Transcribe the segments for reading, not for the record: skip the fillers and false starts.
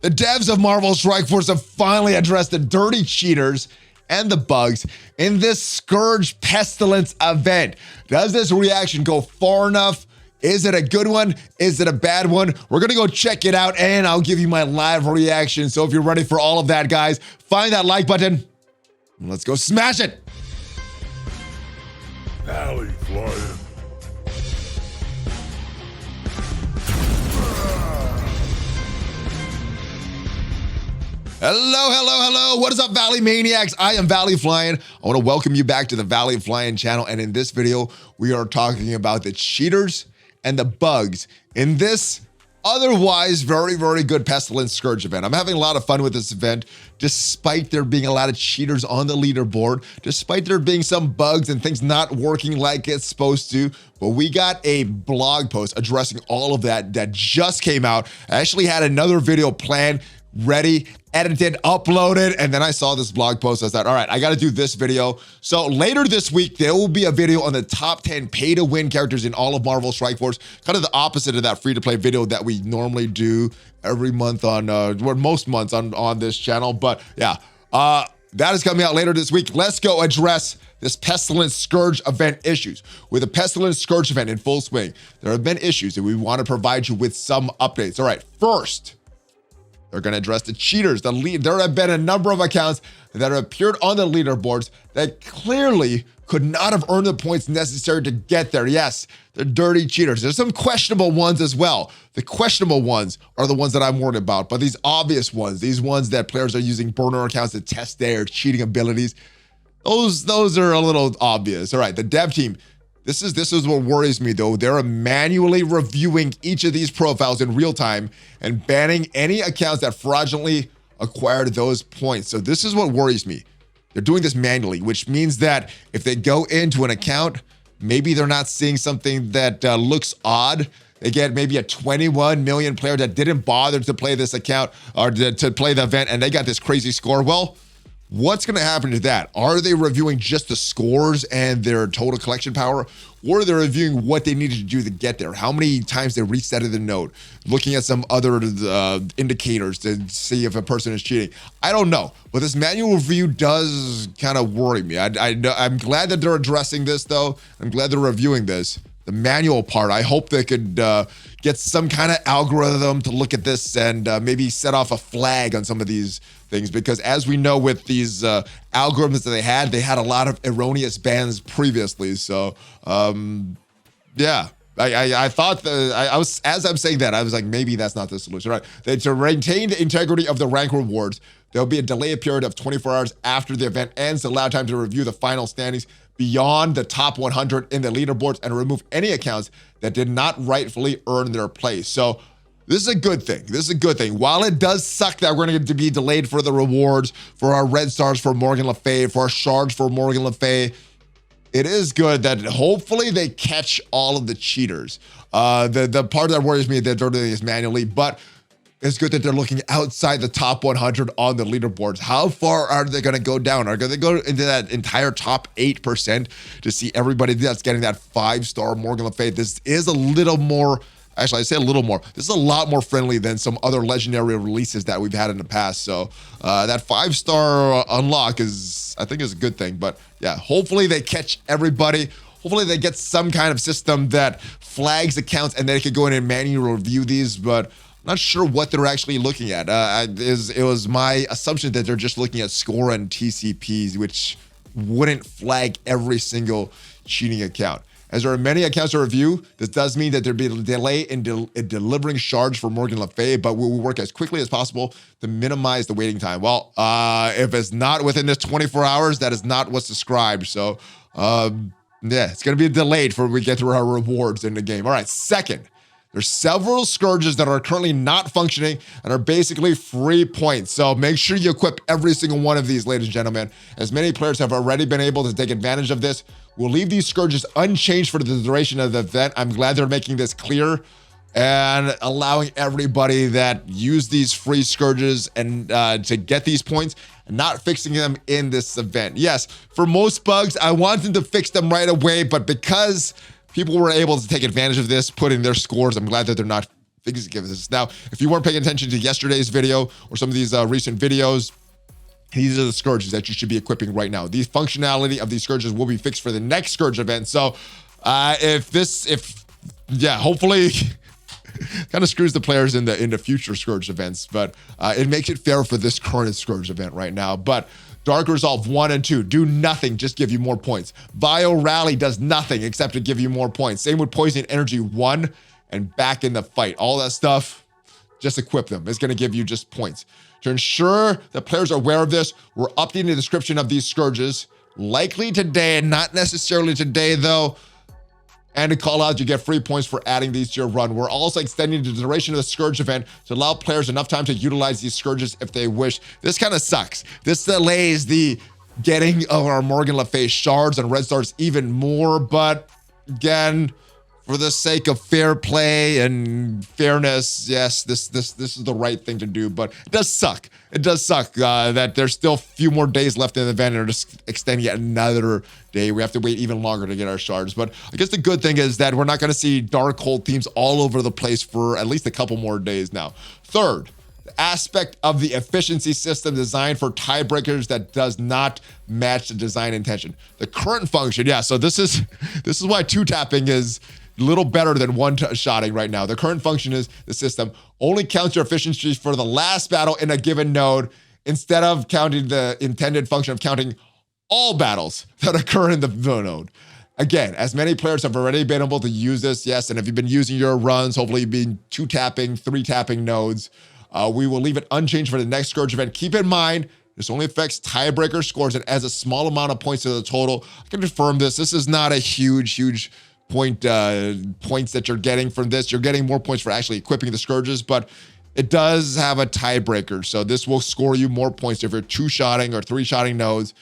The devs of Marvel Strike Force have finally addressed the dirty cheaters and the bugs in this Scourge Pestilence event. Does this reaction go far enough? Is it a good one? Is it a bad one? We're gonna go check it out and I'll give you my live reaction. So if you're ready for all of that, guys, find that like button and let's go smash it. ValleyFlyin. Hello. What is up, Valley Maniacs? I am ValleyFlyin. I want to welcome you back to the ValleyFlyin channel. And in this video, we are talking about the cheaters and the bugs in this otherwise very good Pestilence Scourge event. I'm having a lot of fun with this event, despite there being a lot of cheaters on the leaderboard, despite there being some bugs and things not working like it's supposed to. But we got a blog post addressing all of that just came out. I actually had another video planned, ready, edited, uploaded, and then I saw this blog post. I thought, all right, I got to do this video. So later this week, there will be a video on the top 10 pay-to-win characters in all of Marvel Strike Force, kind of the opposite of that free-to-play video that we normally do every month on, or most months on this channel. But yeah, that is coming out later this week. Let's go address this Pestilence Scourge event issues. With the Pestilence Scourge event in full swing, there have been issues and we want to provide you with some updates. All right, first, they're going to address the cheaters. There have been a number of accounts that have appeared on the leaderboards that clearly could not have earned the points necessary to get there. Yes, they're dirty cheaters. There's some questionable ones as well. The questionable ones are the ones that I'm worried about, but these obvious ones, these ones that players are using burner accounts to test their cheating abilities, those are a little obvious. All right, the dev team. This is what worries me, though. They're manually reviewing each of these profiles in real time and banning any accounts that fraudulently acquired those points. So this is what worries me. They're doing this manually, which means that if they go into an account, maybe they're not seeing something that looks odd. They get maybe a 21 million player that didn't bother to play this account or to play the event, and they got this crazy score. Well, what's going to happen to that? Are they reviewing just the scores and their total collection power, or are they reviewing what they needed to do to get there? How many times they resetted the node, looking at some other indicators to see if a person is cheating? I don't know, but this manual review does kind of worry me. I'm glad that they're addressing this, though. I'm glad they're reviewing this. The manual part, I hope they could get some kind of algorithm to look at this and maybe set off a flag on some of these things, because as we know with these algorithms that they had a lot of erroneous bans previously. So yeah, I thought I was, as I'm saying that, I was like, maybe that's not the solution. Right? To maintain the integrity of the rank rewards, there'll be a delay period of 24 hours after the event ends to allow time to review the final standings beyond the top 100 in the leaderboards and remove any accounts that did not rightfully earn their place. So this is a good thing. This is a good thing. While it does suck that we're going to be delayed for the rewards, for our red stars for Morgan Le Fay, for our shards for Morgan Le Fay, it is good that hopefully they catch all of the cheaters. The part that worries me that they're doing this manually, but it's good that they're looking outside the top 100 on the leaderboards. How far are they going to go down? Are they going to go into that entire top 8% to see everybody that's getting that 5-star Morgan Le Fay? This is a little more, actually I say a little more, this is a lot more friendly than some other legendary releases that we've had in the past. So that 5-star unlock is, I think, is a good thing. But yeah, hopefully they catch everybody. Hopefully they get some kind of system that flags accounts and they could go in and manually review these, but not sure what they're actually looking at. It was my assumption that they're just looking at score and TCPs, which wouldn't flag every single cheating account. As there are many accounts to review, this does mean that there'd be a delay in delivering shards for Morgan Le Fay, but we will work as quickly as possible to minimize the waiting time. Well, if it's not within this 24 hours, that is not what's described. So, yeah, it's going to be delayed before we get through our rewards in the game. All right, second. There's several Scourges that are currently not functioning and are basically free points. So make sure you equip every single one of these, ladies and gentlemen. As many players have already been able to take advantage of this, we'll leave these Scourges unchanged for the duration of the event. I'm glad they're making this clear and allowing everybody that use these free Scourges and to get these points and not fixing them in this event. Yes, for most bugs, I want them to fix them right away, but because people were able to take advantage of this, put in their scores, I'm glad that they're not things it gives us. Now, if you weren't paying attention to yesterday's video or some of these recent videos, these are the Scourges that you should be equipping right now. The functionality of these Scourges will be fixed for the next Scourge event. So hopefully kind of screws the players in the future Scourge events, but it makes it fair for this current Scourge event right now. But Dark Resolve 1 and 2 do nothing, just give you more points. Vile Rally does nothing except to give you more points. Same with Poison Energy 1 and back in the fight. All that stuff, just equip them. It's going to give you just points. To ensure that players are aware of this, we're updating the description of these Scourges. Likely today, not necessarily today though. And to call out, you get free points for adding these to your run. We're also extending the duration of the Scourge event to allow players enough time to utilize these Scourges if they wish. This kind of sucks. This delays the getting of our Morgan Le Fay shards and red stars even more. But again, for the sake of fair play and fairness, yes, this is the right thing to do. But it does suck. It does suck that there's still a few more days left in the event and they're just extending it another day. We have to wait even longer to get our shards. But I guess the good thing is that we're not going to see dark hold themes all over the place for at least a couple more days now. Third, the aspect of the efficiency system designed for tiebreakers that does not match the design intention. The current function, yeah, so this is why two-tapping is a little better than one-shotting right now. The current function is the system only counts your efficiency for the last battle in a given node instead of counting the intended function of counting all battles that occur in the node. Again, as many players have already been able to use this, yes, and if you've been using your runs, hopefully you've been two-tapping, three-tapping nodes, we will leave it unchanged for the next Scourge event. Keep in mind, this only affects tiebreaker scores and adds a small amount of points to the total. I can confirm this. This is not a huge points that you're getting from this. You're getting more points for actually equipping the Scourges, but it does have a tiebreaker. So this will score you more points if you're two-shotting or three-shotting nodes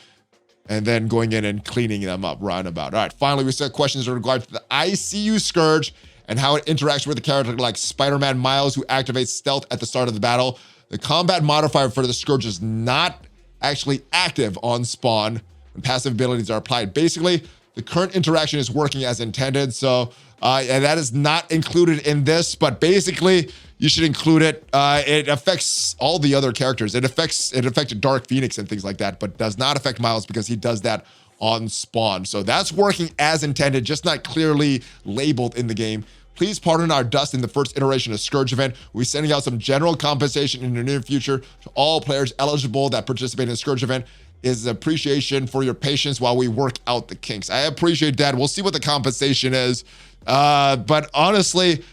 and then going in and cleaning them up roundabout. All right, finally, we set questions in regard to the ICU Scourge and how it interacts with a character like Spider-Man Miles, who activates stealth at the start of the battle. The combat modifier for the Scourge is not actually active on spawn when passive abilities are applied. Basically, the current interaction is working as intended, so and that is not included in this, but basically you should include it. It affects all the other characters. It affected Dark Phoenix and things like that, but does not affect Miles because he does that on spawn. So that's working as intended, just not clearly labeled in the game. Please pardon our dust in the first iteration of Scourge event. We're sending out some general compensation in the near future to all players eligible that participate in the Scourge event. Is appreciation for your patience while we work out the kinks. I appreciate that. We'll see what the compensation is. But honestly,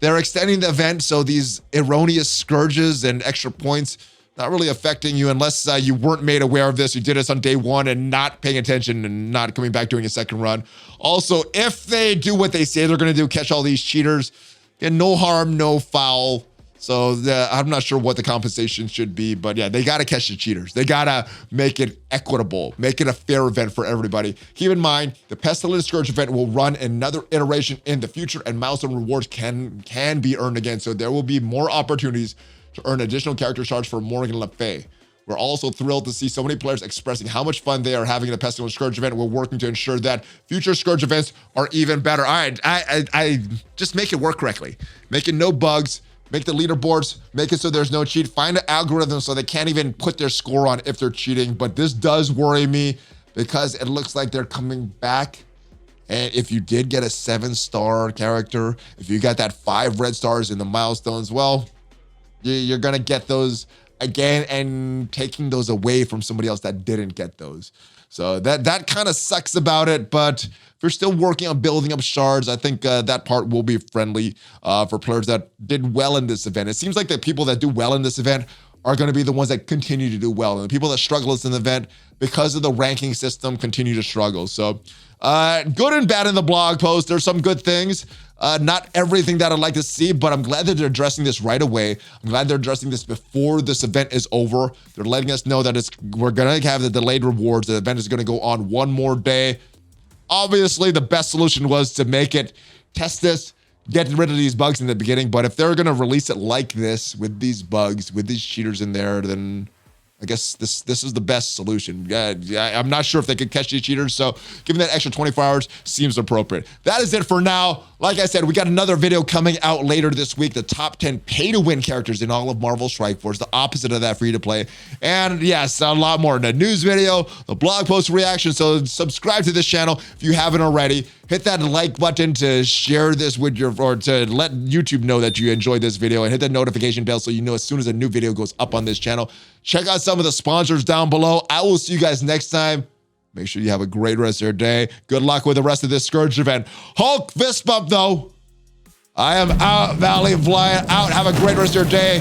they're extending the event, so these erroneous Scourges and extra points not really affecting you unless you weren't made aware of this. You did this on day one and not paying attention and not coming back doing a second run. Also, if they do what they say they're going to do, catch all these cheaters, and no harm, no foul. So I'm not sure what the compensation should be, but yeah, they got to catch the cheaters. They got to make it equitable, make it a fair event for everybody. Keep in mind, the Pestilence Scourge event will run another iteration in the future, and milestone rewards can be earned again. So there will be more opportunities to earn additional character shards for Morgan Le Fay. We're also thrilled to see so many players expressing how much fun they are having in the Pestilence Scourge event. We're working to ensure that future Scourge events are even better. All right, I just make it work correctly. Make it no bugs. Make the leaderboards, make it so there's no cheat. Find an algorithm so they can't even put their score on if they're cheating. But this does worry me because it looks like they're coming back. And if you did get a 7-star character, if you got that 5 red stars in the milestones, well, you're going to get those again and taking those away from somebody else that didn't get those. So that kind of sucks about it, but if you're still working on building up shards, I think that part will be friendly for players that did well in this event. It seems like the people that do well in this event are going to be the ones that continue to do well. And the people that struggle in the event, because of the ranking system, continue to struggle. So good and bad in the blog post. There's some good things. Not everything that I'd like to see, but I'm glad that they're addressing this right away. I'm glad they're addressing this before this event is over. They're letting us know that we're going to have the delayed rewards. The event is going to go on one more day. Obviously, the best solution was to make it, test this, get rid of these bugs in the beginning. But if they're going to release it like this with these bugs, with these cheaters in there, then I guess this is the best solution. I'm not sure if they could catch these cheaters, so giving that extra 24 hours seems appropriate. That is it for now. Like I said, we got another video coming out later this week, the top 10 pay-to-win characters in all of Marvel Strike Force, the opposite of that free-to-play. And yes, a lot more. The news video, the blog post reaction, so subscribe to this channel if you haven't already. Hit that like button to share this with or to let YouTube know that you enjoyed this video, and hit that notification bell so you know as soon as a new video goes up on this channel. Check out some of the sponsors down below. I will see you guys next time. Make sure you have a great rest of your day. Good luck with the rest of this Scourge event. Hulk fist bump though. I am out, ValleyFlyin out. Have a great rest of your day.